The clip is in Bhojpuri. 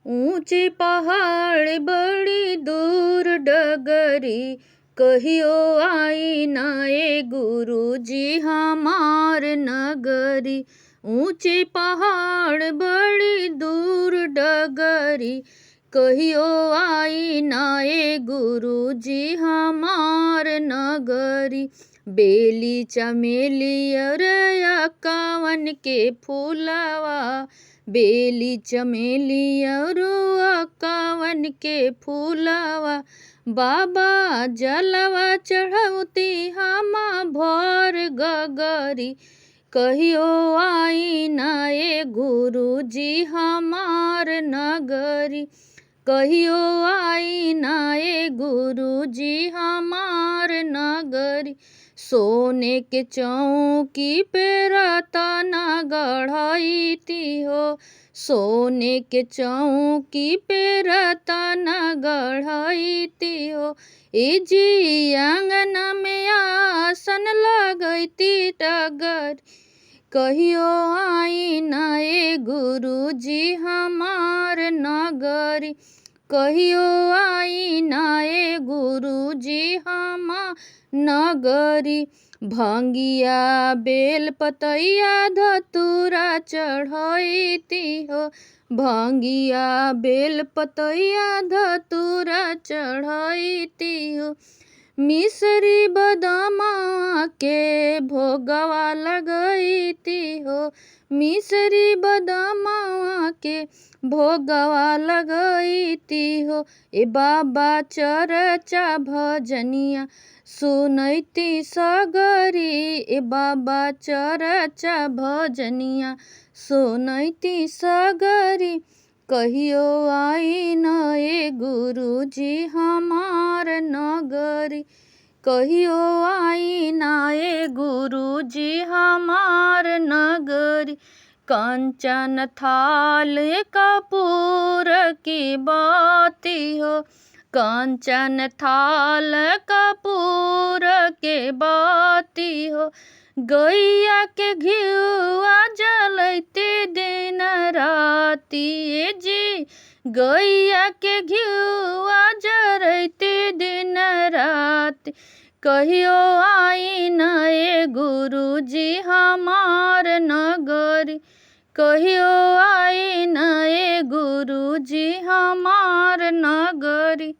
ऊंचे पहाड़ बड़ी दूर डगरी, कहियो आई ना ए गुरुजी हमार नगरी। ऊंचे पहाड़ बड़ी दूर डगरी, कहियो आई ना ए गुरुजी हमार नगरी। बेली चमेली अरया कावन के फूलवा, बेली चमेली और कावन के फूलवा, बाबा जलवा चढ़ौती हम भर गगरी। कहियो आई ना ए गुरुजी हमार नगरी, कहियो आई ना ए गुरुजी हमार नगरी। सोने के चौकी पे रतन गढ़ैती हो, सोने के चौकी पे रतन गढ़ैती हो। ए जी आंगन में आसन लगैती डगर, कहियो आई ना ए गुरुजी हमार नगरी, कहियो आई ना ए गुरुजी हमार नगरी। भंगिया बेल पतैया धतूरा चढ़ैती हो, भंगिया बेल पतैया धतूरा चढ़ैती हो। मिसरी बदामा के भोगवा लगैती हो, मिसरी बदामा के भोगवा लगैती हो। ए बाबा चरचा भजनिया सुनैती सगरी, ए बाबा चरचा भजनिया सुनैती सगरी। कहियो आई ना ए गुरुजी हमार नगरी, कहियो आई ना ए गुरुजी हमार नगरी। कंचन थाल कपूर की बाती हो, कंचन थाल कपूर के बाती हो। गैया के घिउआ जलैते दिन राती, ए जी गैया के घिउआ जरैते दिन राती। कहियो आई ना ए गुरुजी हमार नगरी, कहियो आई ना ए गुरुजी हमार नगरी।